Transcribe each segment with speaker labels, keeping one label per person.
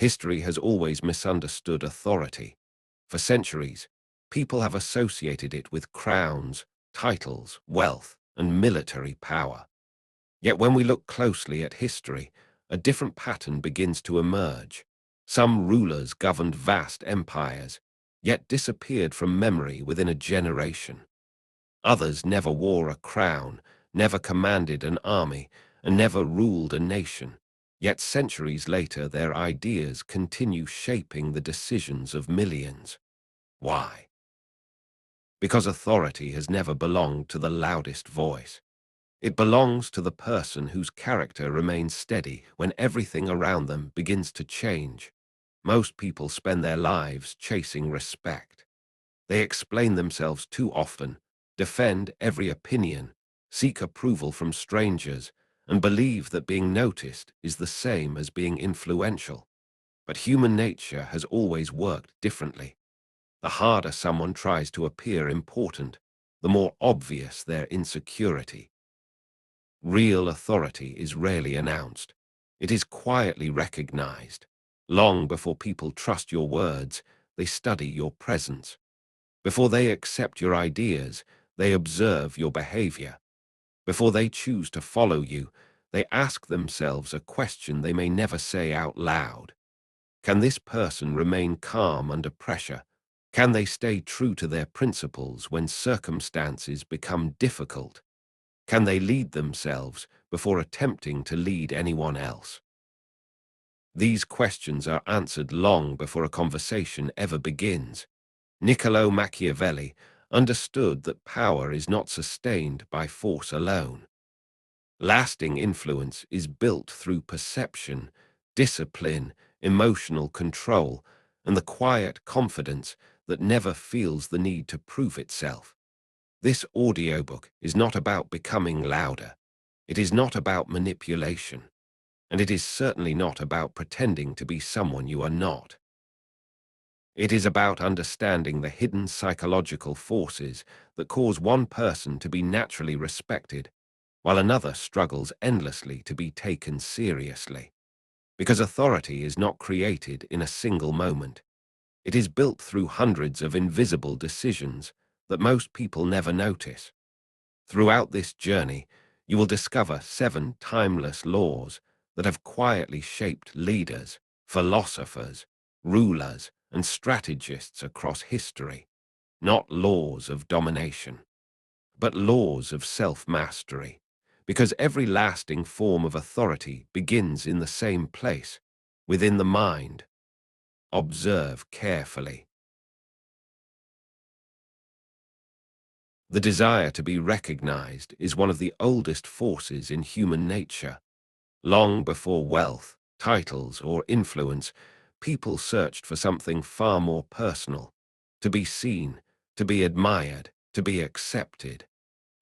Speaker 1: History has always misunderstood authority. For centuries, people have associated it with crowns, titles, wealth, and military power. Yet when we look closely at history, a different pattern begins to emerge. Some rulers governed vast empires, yet disappeared from memory within a generation. Others never wore a crown, never commanded an army, and never ruled a nation. Yet centuries later, their ideas continue shaping the decisions of millions. Why? Because authority has never belonged to the loudest voice. It belongs to the person whose character remains steady when everything around them begins to change. Most people spend their lives chasing respect. They explain themselves too often, defend every opinion, seek approval from strangers, and believe that being noticed is the same as being influential. But human nature has always worked differently. The harder someone tries to appear important, the more obvious their insecurity. Real authority is rarely announced. It is quietly recognized. Long before people trust your words, they study your presence. Before they accept your ideas, they observe your behavior. Before they choose to follow you, they ask themselves a question they may never say out loud. Can this person remain calm under pressure? Can they stay true to their principles when circumstances become difficult? Can they lead themselves before attempting to lead anyone else? These questions are answered long before a conversation ever begins. Niccolo Machiavelli understood that power is not sustained by force alone. Lasting influence is built through perception, discipline, emotional control, and the quiet confidence that never feels the need to prove itself. This audiobook is not about becoming louder. It is not about manipulation. And it is certainly not about pretending to be someone you are not. It is about understanding the hidden psychological forces that cause one person to be naturally respected, while another struggles endlessly to be taken seriously. Because authority is not created in a single moment. It is built through hundreds of invisible decisions that most people never notice. Throughout this journey, you will discover 7 timeless laws that have quietly shaped leaders, philosophers, rulers, and strategists across history. Not laws of domination, but laws of self-mastery. Because every lasting form of authority begins in the same place, within the mind. Observe carefully. The desire to be recognized is one of the oldest forces in human nature. Long before wealth, titles, or influence, people searched for something far more personal: to be seen, to be admired, to be accepted.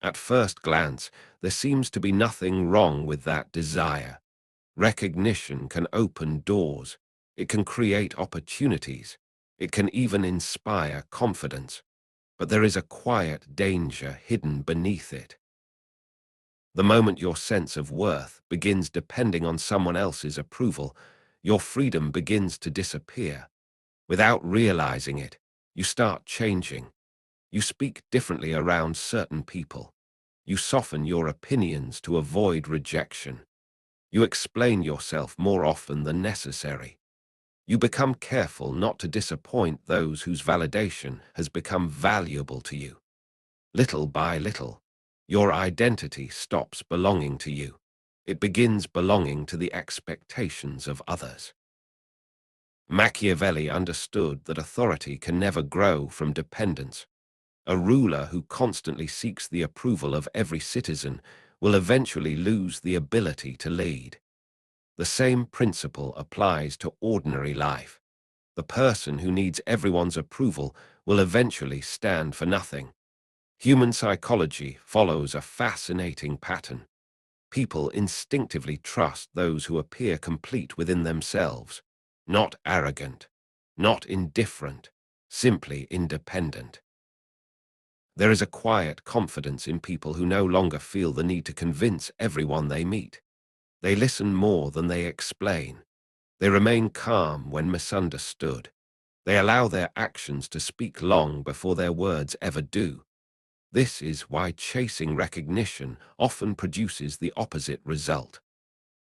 Speaker 1: At first glance, there seems to be nothing wrong with that desire. Recognition can open doors. It can create opportunities. It can even inspire confidence. But there is a quiet danger hidden beneath it. The moment your sense of worth begins depending on someone else's approval, your freedom begins to disappear. Without realizing it, you start changing. You speak differently around certain people. You soften your opinions to avoid rejection. You explain yourself more often than necessary. You become careful not to disappoint those whose validation has become valuable to you. Little by little, your identity stops belonging to you. It begins belonging to the expectations of others. Machiavelli understood that authority can never grow from dependence. A ruler who constantly seeks the approval of every citizen will eventually lose the ability to lead. The same principle applies to ordinary life. The person who needs everyone's approval will eventually stand for nothing. Human psychology follows a fascinating pattern. People instinctively trust those who appear complete within themselves, not arrogant, not indifferent, simply independent. There is a quiet confidence in people who no longer feel the need to convince everyone they meet. They listen more than they explain. They remain calm when misunderstood. They allow their actions to speak long before their words ever do. This is why chasing recognition often produces the opposite result.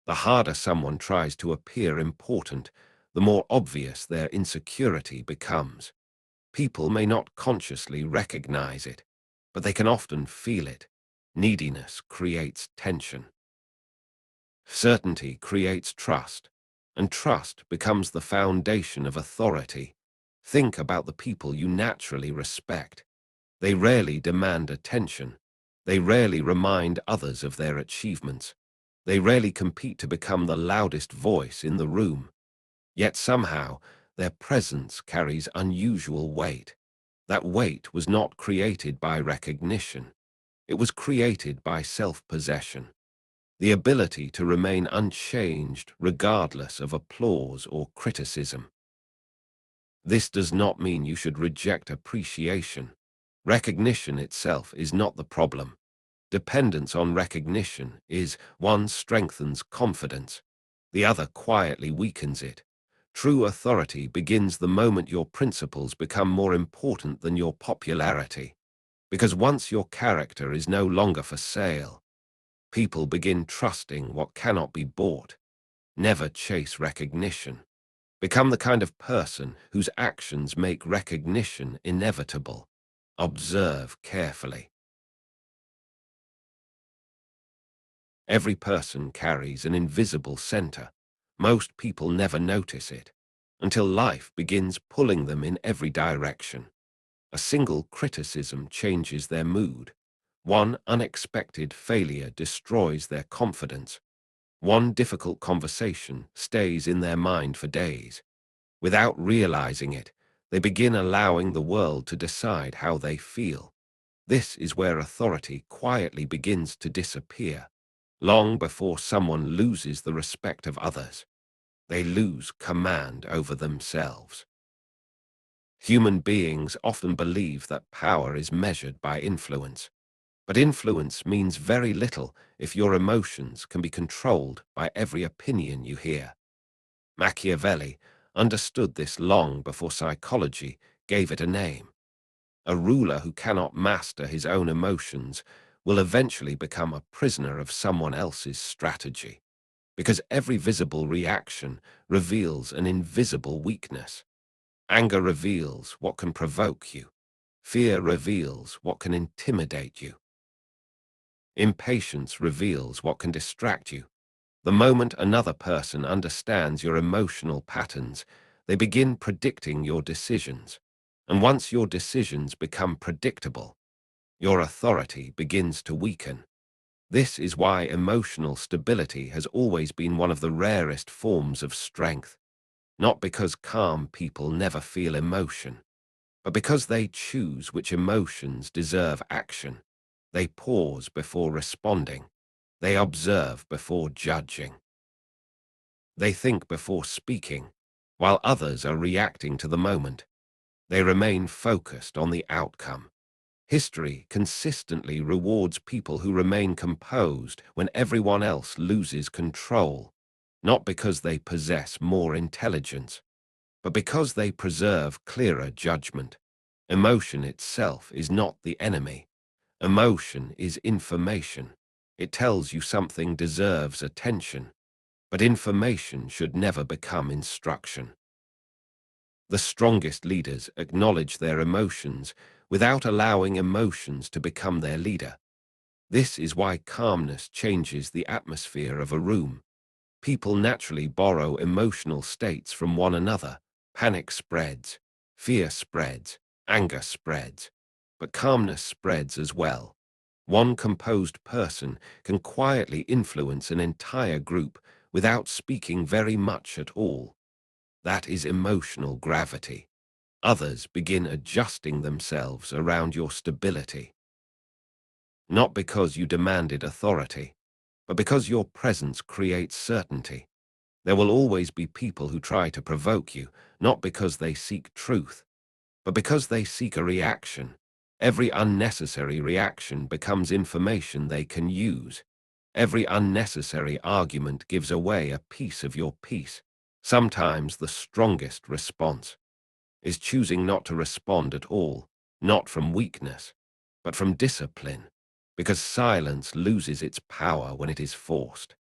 Speaker 1: The harder someone tries to appear important, the more obvious their insecurity becomes. People may not consciously recognize it, but they can often feel it. Neediness creates tension. Certainty creates trust, and trust becomes the foundation of authority. Think about the people you naturally respect. They rarely demand attention. They rarely remind others of their achievements. They rarely compete to become the loudest voice in the room. Yet somehow, their presence carries unusual weight. That weight was not created by recognition. It was created by self-possession. The ability to remain unchanged regardless of applause or criticism. This does not mean you should reject appreciation. Recognition itself is not the problem. Dependence on recognition is, one strengthens confidence, the other quietly weakens it. True authority begins the moment your principles become more important than your popularity. Because once your character is no longer for sale, people begin trusting what cannot be bought. Never chase recognition. Become the kind of person whose actions make recognition inevitable. Observe carefully. Every person carries an invisible center. Most people never notice it, until life begins pulling them in every direction. A single criticism changes their mood. One unexpected failure destroys their confidence. One difficult conversation stays in their mind for days. Without realizing it, they begin allowing the world to decide how they feel. This is where authority quietly begins to disappear. Long before someone loses the respect of others, they lose command over themselves. Human beings often believe that power is measured by influence, but influence means very little if your emotions can be controlled by every opinion you hear. Machiavelli understood this long before psychology gave it a name. A ruler who cannot master his own emotions will eventually become a prisoner of someone else's strategy, because every visible reaction reveals an invisible weakness. Anger reveals what can provoke you. Fear reveals what can intimidate you. Impatience reveals what can distract you. The moment another person understands your emotional patterns, they begin predicting your decisions. And once your decisions become predictable, your authority begins to weaken. This is why emotional stability has always been one of the rarest forms of strength. Not because calm people never feel emotion, but because they choose which emotions deserve action. They pause before responding. They observe before judging. They think before speaking, while others are reacting to the moment. They remain focused on the outcome. History consistently rewards people who remain composed when everyone else loses control, not because they possess more intelligence, but because they preserve clearer judgment. Emotion itself is not the enemy. Emotion is information. It tells you something deserves attention, but information should never become instruction. The strongest leaders acknowledge their emotions without allowing emotions to become their leader. This is why calmness changes the atmosphere of a room. People naturally borrow emotional states from one another. Panic spreads, fear spreads, anger spreads, but calmness spreads as well. One composed person can quietly influence an entire group without speaking very much at all. That is emotional gravity. Others begin adjusting themselves around your stability. Not because you demanded authority, but because your presence creates certainty. There will always be people who try to provoke you, not because they seek truth, but because they seek a reaction. Every unnecessary reaction becomes information they can use. Every unnecessary argument gives away a piece of your peace. Sometimes the strongest response is choosing not to respond at all, not from weakness, but from discipline, because silence loses its power when it is forced.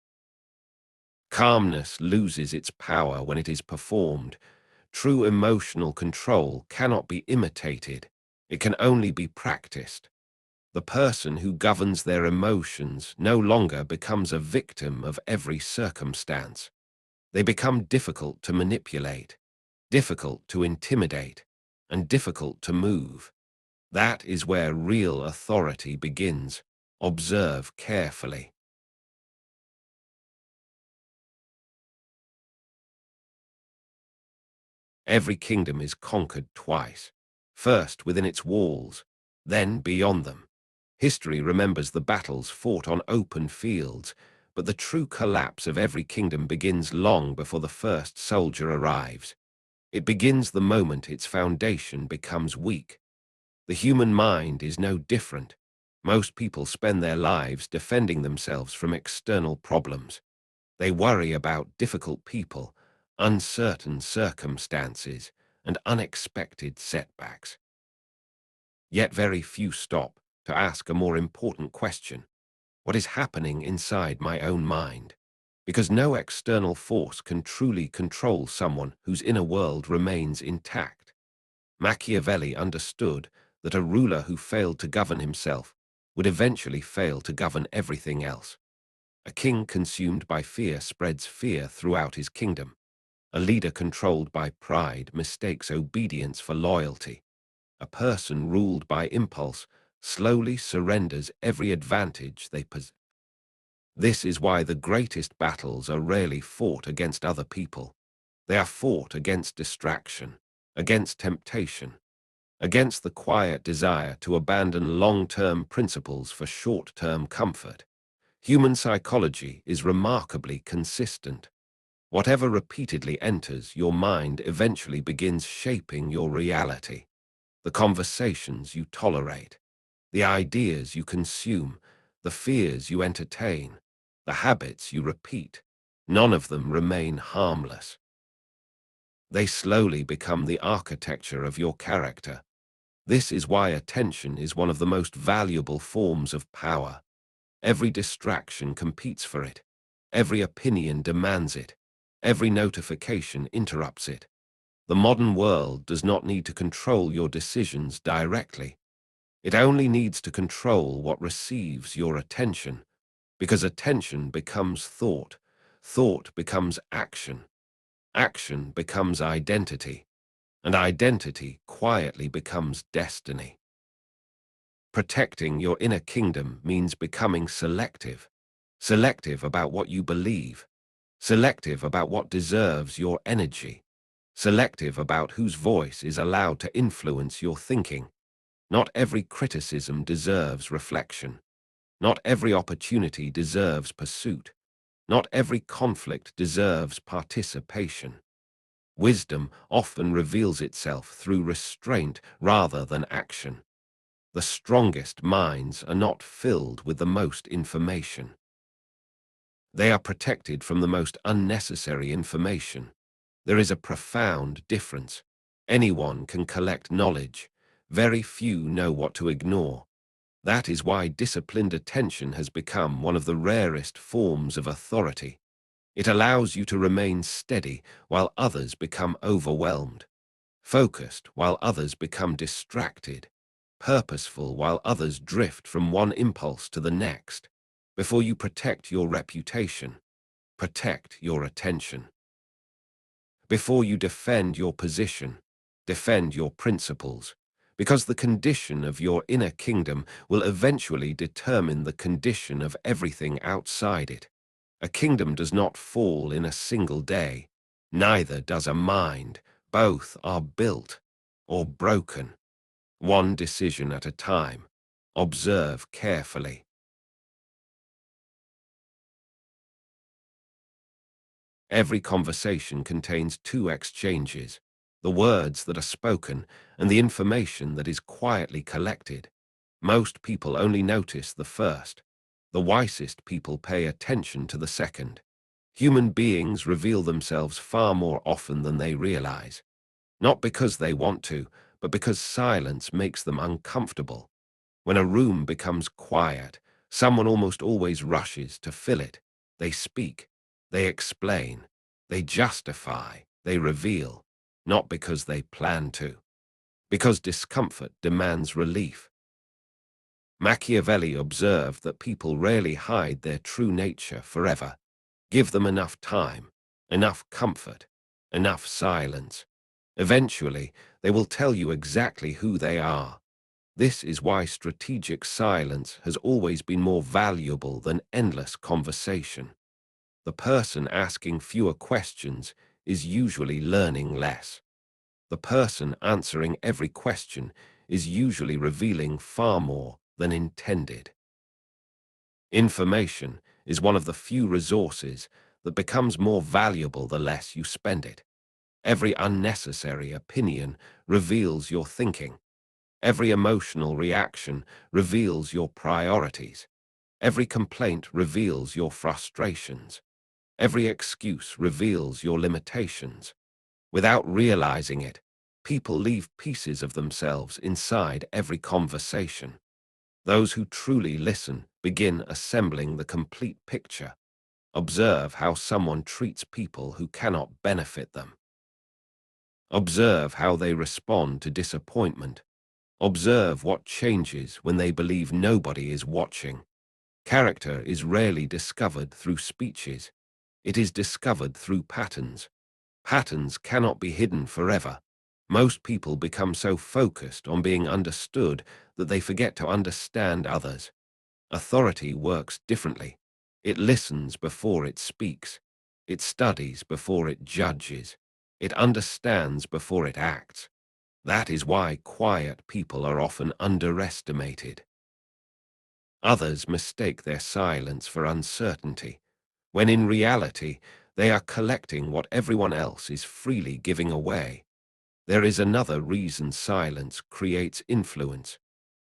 Speaker 1: Calmness loses its power when it is performed. True emotional control cannot be imitated. It can only be practiced. The person who governs their emotions no longer becomes a victim of every circumstance. They become difficult to manipulate, difficult to intimidate, and difficult to move. That is where real authority begins. Observe carefully. Every kingdom is conquered twice, first within its walls, then beyond them. History remembers the battles fought on open fields, but the true collapse of every kingdom begins long before the first soldier arrives. It begins the moment its foundation becomes weak. The human mind is no different. Most people spend their lives defending themselves from external problems. They worry about difficult people, uncertain circumstances, and unexpected setbacks. Yet very few stop to ask a more important question: what is happening inside my own mind? Because no external force can truly control someone whose inner world remains intact. Machiavelli understood that a ruler who failed to govern himself would eventually fail to govern everything else. A king consumed by fear spreads fear throughout his kingdom. A leader controlled by pride mistakes obedience for loyalty. A person ruled by impulse slowly surrenders every advantage they possess. This is why the greatest battles are rarely fought against other people. They are fought against distraction, against temptation, against the quiet desire to abandon long-term principles for short-term comfort. Human psychology is remarkably consistent. Whatever repeatedly enters your mind eventually begins shaping your reality. The conversations you tolerate, the ideas you consume, the fears you entertain, the habits you repeat, none of them remain harmless. They slowly become the architecture of your character. This is why attention is one of the most valuable forms of power. Every distraction competes for it. Every opinion demands it. Every notification interrupts it. The modern world does not need to control your decisions directly. It only needs to control what receives your attention, because attention becomes thought, thought becomes action, action becomes identity, and identity quietly becomes destiny. Protecting your inner kingdom means becoming selective, selective about what you believe, selective about what deserves your energy, selective about whose voice is allowed to influence your thinking. Not every criticism deserves reflection. Not every opportunity deserves pursuit. Not every conflict deserves participation. Wisdom often reveals itself through restraint rather than action. The strongest minds are not filled with the most information. They are protected from the most unnecessary information. There is a profound difference. Anyone can collect knowledge. Very few know what to ignore. That is why disciplined attention has become one of the rarest forms of authority. It allows you to remain steady while others become overwhelmed, focused while others become distracted, purposeful while others drift from one impulse to the next. Before you protect your reputation, protect your attention. Before you defend your position, defend your principles, because the condition of your inner kingdom will eventually determine the condition of everything outside it. A kingdom does not fall in a single day, neither does a mind. Both are built or broken, one decision at a time. Observe carefully. Every conversation contains two exchanges: the words that are spoken and the information that is quietly collected. Most people only notice the first. The wisest people pay attention to the second. Human beings reveal themselves far more often than they realize, not because they want to, but because silence makes them uncomfortable. When a room becomes quiet, someone almost always rushes to fill it. They speak, they explain, they justify, they reveal, not because they plan to, because discomfort demands relief. Machiavelli observed that people rarely hide their true nature forever. Give them enough time, enough comfort, enough silence. Eventually, they will tell you exactly who they are. This is why strategic silence has always been more valuable than endless conversation. The person asking fewer questions is usually learning less. The person answering every question is usually revealing far more than intended. Information is one of the few resources that becomes more valuable the less you spend it. Every unnecessary opinion reveals your thinking. Every emotional reaction reveals your priorities. Every complaint reveals your frustrations. Every excuse reveals your limitations. Without realizing it, people leave pieces of themselves inside every conversation. Those who truly listen begin assembling the complete picture. Observe how someone treats people who cannot benefit them. Observe how they respond to disappointment. Observe what changes when they believe nobody is watching. Character is rarely discovered through speeches. It is discovered through patterns. Patterns cannot be hidden forever. Most people become so focused on being understood that they forget to understand others. Authority works differently. It listens before it speaks. It studies before it judges. It understands before it acts. That is why quiet people are often underestimated. Others mistake their silence for uncertainty, when in reality they are collecting what everyone else is freely giving away. There is another reason silence creates influence.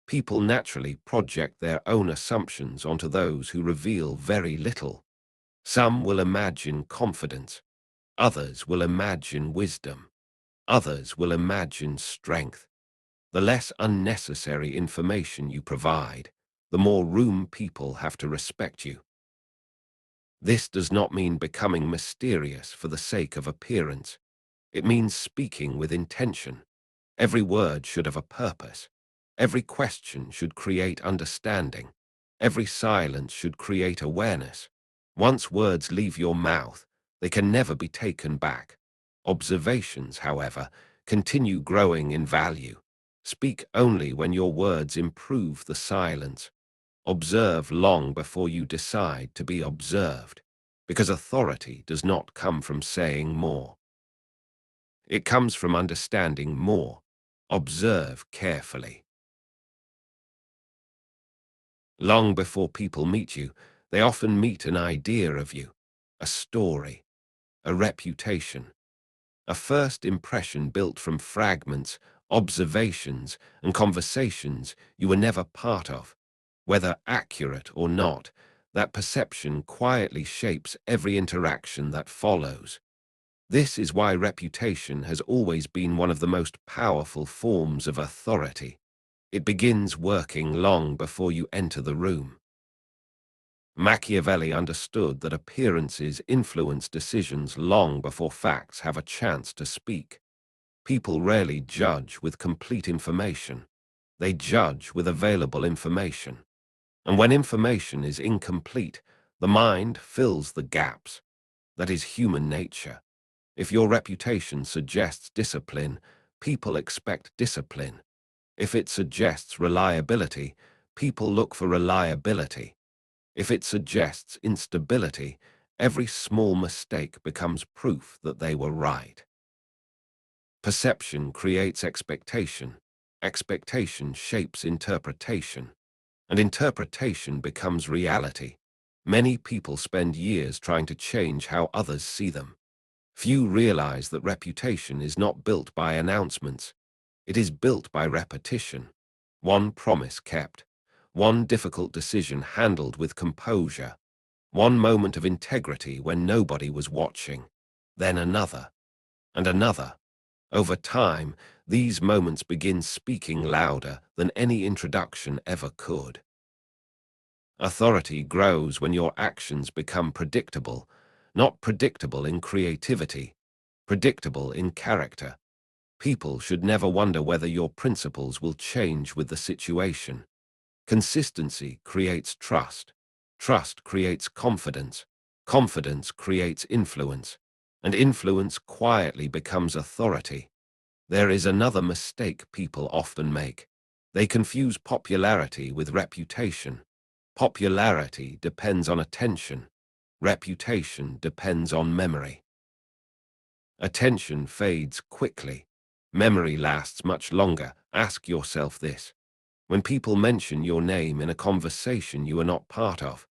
Speaker 1: People naturally project their own assumptions onto those who reveal very little. Some will imagine confidence, others will imagine wisdom, others will imagine strength. The less unnecessary information you provide, the more room people have to respect you. This does not mean becoming mysterious for the sake of appearance. It means speaking with intention. Every word should have a purpose. Every question should create understanding. Every silence should create awareness. Once words leave your mouth, they can never be taken back. Observations, however, continue growing in value. Speak only when your words improve the silence. Observe long before you decide to be observed, because authority does not come from saying more. It comes from understanding more. Observe carefully. Long before people meet you, they often meet an idea of you, a story, a reputation, a first impression built from fragments, observations, and conversations you were never part of. Whether accurate or not, that perception quietly shapes every interaction that follows. This is why reputation has always been one of the most powerful forms of authority. It begins working long before you enter the room. Machiavelli understood that appearances influence decisions long before facts have a chance to speak. People rarely judge with complete information. They judge with available information. And when information is incomplete, the mind fills the gaps. That is human nature. If your reputation suggests discipline, people expect discipline. If it suggests reliability, people look for reliability. If it suggests instability, every small mistake becomes proof that they were right. Perception creates expectation. Expectation shapes interpretation. And interpretation becomes reality. Many people spend years trying to change how others see them. Few realize that reputation is not built by announcements. It is built by repetition. One promise kept. One difficult decision handled with composure. One moment of integrity when nobody was watching, then another, and another. Over time, these moments begin speaking louder than any introduction ever could. Authority grows when your actions become predictable, not predictable in creativity, predictable in character. People should never wonder whether your principles will change with the situation. Consistency creates trust. Trust creates confidence. Confidence creates influence. And influence quietly becomes authority. There is another mistake people often make. They confuse popularity with reputation. Popularity depends on attention. Reputation depends on memory. Attention fades quickly. Memory lasts much longer. Ask yourself this. When people mention your name in a conversation you are not part of,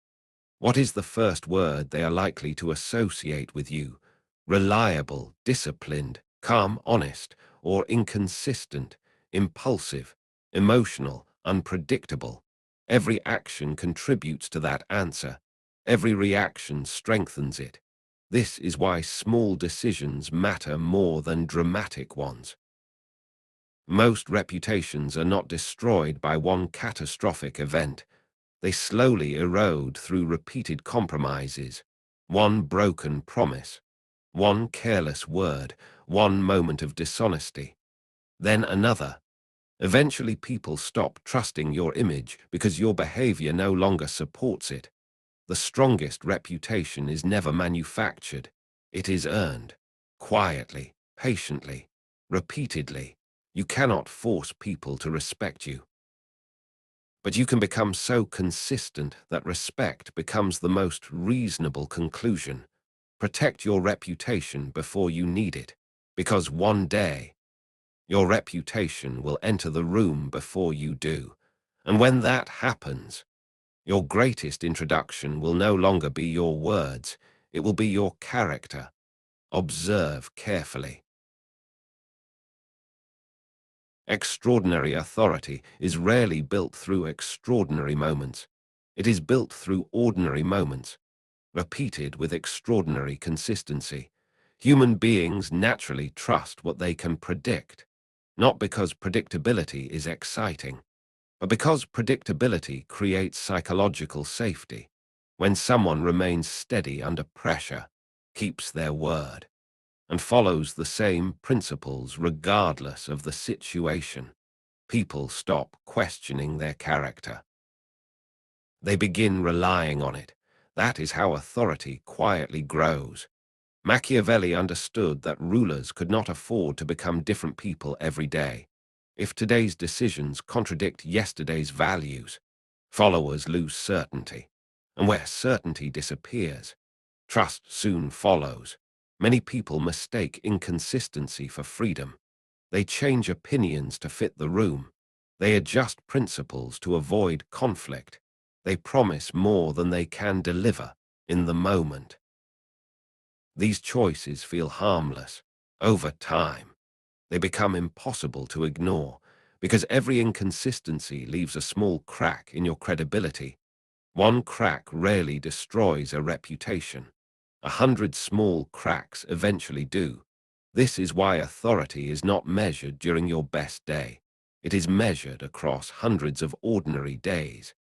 Speaker 1: what is the first word they are likely to associate with you? Reliable, disciplined, calm, honest, or inconsistent, impulsive, emotional, unpredictable? Every action contributes to that answer. Every reaction strengthens it. This is why small decisions matter more than dramatic ones. Most reputations are not destroyed by one catastrophic event. They slowly erode through repeated compromises. One broken promise, one careless word, one moment of dishonesty. Then another. Eventually people stop trusting your image because your behavior no longer supports it. The strongest reputation is never manufactured. It is earned. Quietly, patiently, repeatedly. You cannot force people to respect you. But you can become so consistent that respect becomes the most reasonable conclusion. Protect your reputation before you need it, because one day, your reputation will enter the room before you do. And when that happens, your greatest introduction will no longer be your words, it will be your character. Observe carefully. Extraordinary authority is rarely built through extraordinary moments. It is built through ordinary moments, repeated with extraordinary consistency. Human beings naturally trust what they can predict, not because predictability is exciting, but because predictability creates psychological safety. When someone remains steady under pressure, keeps their word, and follows the same principles regardless of the situation, people stop questioning their character. They begin relying on it. That is how authority quietly grows. Machiavelli understood that rulers could not afford to become different people every day. If today's decisions contradict yesterday's values, followers lose certainty. And where certainty disappears, trust soon follows. Many people mistake inconsistency for freedom. They change opinions to fit the room. They adjust principles to avoid conflict. They promise more than they can deliver in the moment. These choices feel harmless. Over time, they become impossible to ignore because every inconsistency leaves a small crack in your credibility. One crack rarely destroys a reputation. 100 small cracks eventually do. This is why authority is not measured during your best day. It is measured across hundreds of ordinary days.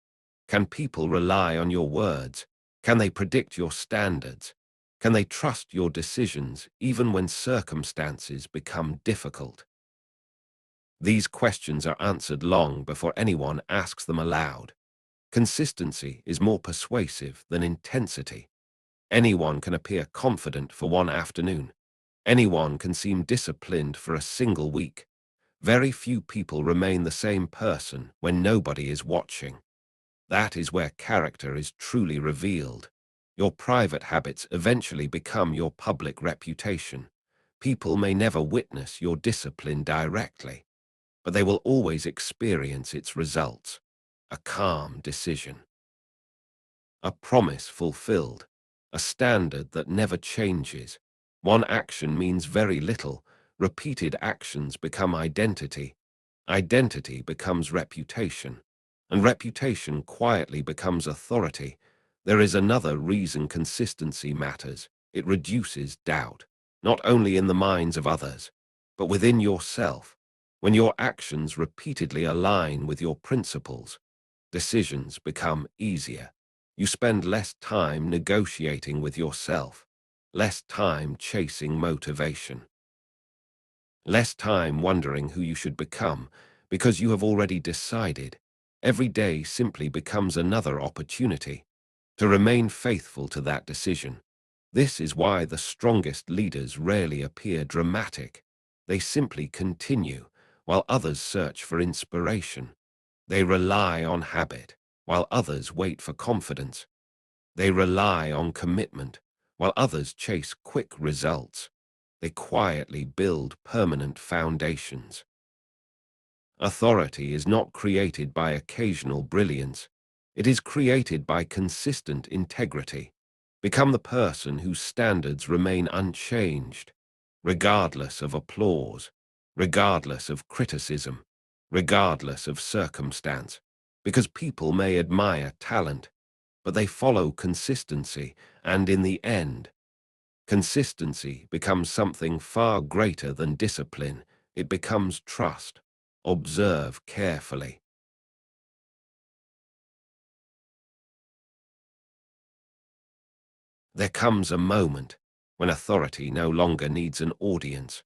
Speaker 1: Can people rely on your words? Can they predict your standards? Can they trust your decisions even when circumstances become difficult? These questions are answered long before anyone asks them aloud. Consistency is more persuasive than intensity. Anyone can appear confident for one afternoon. Anyone can seem disciplined for a single week. Very few people remain the same person when nobody is watching. That is where character is truly revealed. Your private habits eventually become your public reputation. People may never witness your discipline directly, but they will always experience its results. A calm decision, a promise fulfilled, a standard that never changes. One action means very little. Repeated actions become identity. Identity becomes reputation, and reputation quietly becomes authority. There is another reason consistency matters. It reduces doubt, not only in the minds of others, but within yourself. When your actions repeatedly align with your principles, decisions become easier. You spend less time negotiating with yourself, less time chasing motivation, less time wondering who you should become because you have already decided. Every day simply becomes another opportunity to remain faithful to that decision. This is why the strongest leaders rarely appear dramatic. They simply continue, while others search for inspiration. They rely on habit, while others wait for confidence. They rely on commitment, while others chase quick results. They quietly build permanent foundations. Authority is not created by occasional brilliance. It is created by consistent integrity. Become the person whose standards remain unchanged, regardless of applause, regardless of criticism, regardless of circumstance, because people may admire talent, but they follow consistency, and in the end, consistency becomes something far greater than discipline. It becomes trust. Observe carefully. There comes a moment when authority no longer needs an audience.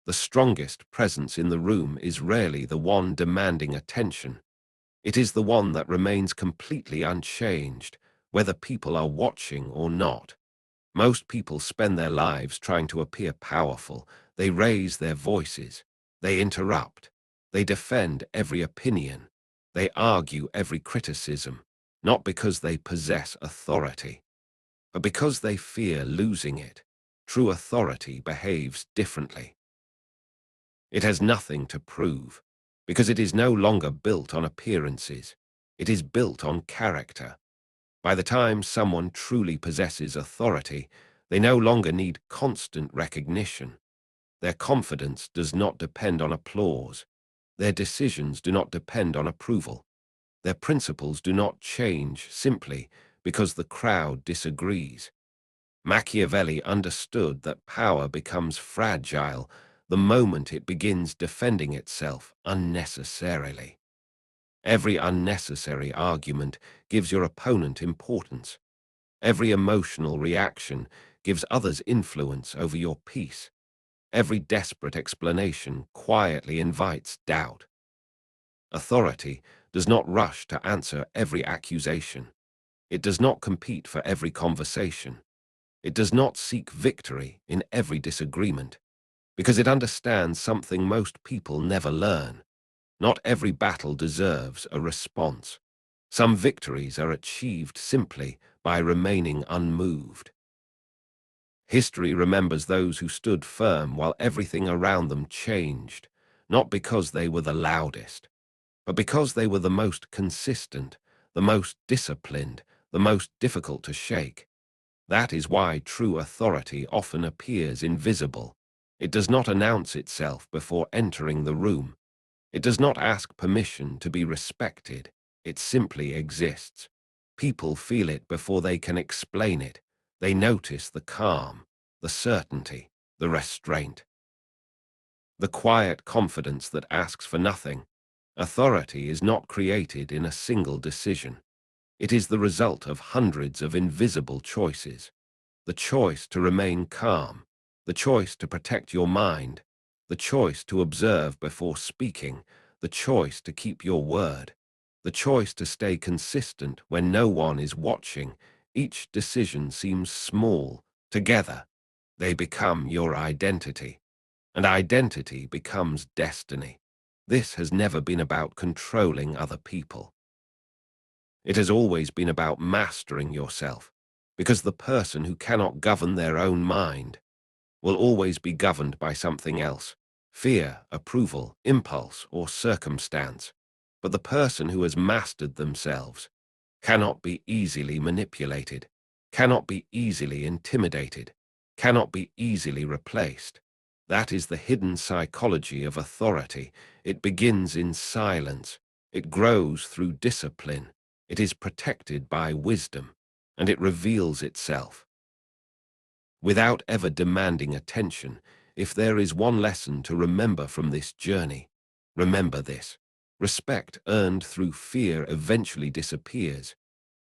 Speaker 1: The strongest presence in the room is rarely the one demanding attention. It is the one that remains completely unchanged, whether people are watching or not. Most people spend their lives trying to appear powerful. They raise their voices. They interrupt. They defend every opinion. They argue every criticism, not because they possess authority, but because they fear losing it. True authority behaves differently. It has nothing to prove, because it is no longer built on appearances. It is built on character. By the time someone truly possesses authority, they no longer need constant recognition. Their confidence does not depend on applause. Their decisions do not depend on approval. Their principles do not change simply because the crowd disagrees. Machiavelli understood that power becomes fragile the moment it begins defending itself unnecessarily. Every unnecessary argument gives your opponent importance. Every emotional reaction gives others influence over your peace. Every desperate explanation quietly invites doubt. Authority does not rush to answer every accusation. It does not compete for every conversation. It does not seek victory in every disagreement, because it understands something most people never learn. Not every battle deserves a response. Some victories are achieved simply by remaining unmoved. History remembers those who stood firm while everything around them changed, not because they were the loudest, but because they were the most consistent, the most disciplined, the most difficult to shake. That is why true authority often appears invisible. It does not announce itself before entering the room. It does not ask permission to be respected. It simply exists. People feel it before they can explain it. They notice the calm, the certainty, the restraint, the quiet confidence that asks for nothing. Authority is not created in a single decision. It is the result of hundreds of invisible choices. The choice to remain calm, the choice to protect your mind, the choice to observe before speaking, the choice to keep your word, the choice to stay consistent when no one is watching. Each decision seems small. Together, they become your identity, and identity becomes destiny. This has never been about controlling other people. It has always been about mastering yourself, because the person who cannot govern their own mind will always be governed by something else: fear, approval, impulse, or circumstance. But the person who has mastered themselves cannot be easily manipulated, cannot be easily intimidated, cannot be easily replaced. That is the hidden psychology of authority. It begins in silence. It grows through discipline. It is protected by wisdom. and it reveals itself. Without ever demanding attention, if there is one lesson to remember from this journey, remember this. Respect earned through fear eventually disappears.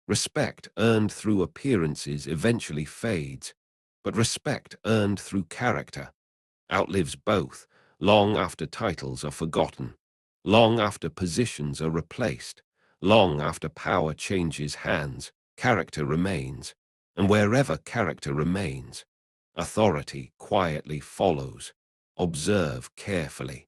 Speaker 1: Respect earned through appearances eventually fades. But respect earned through character outlives both, long after titles are forgotten, long after positions are replaced, long after power changes hands, character remains, and wherever character remains, authority quietly follows. Observe carefully.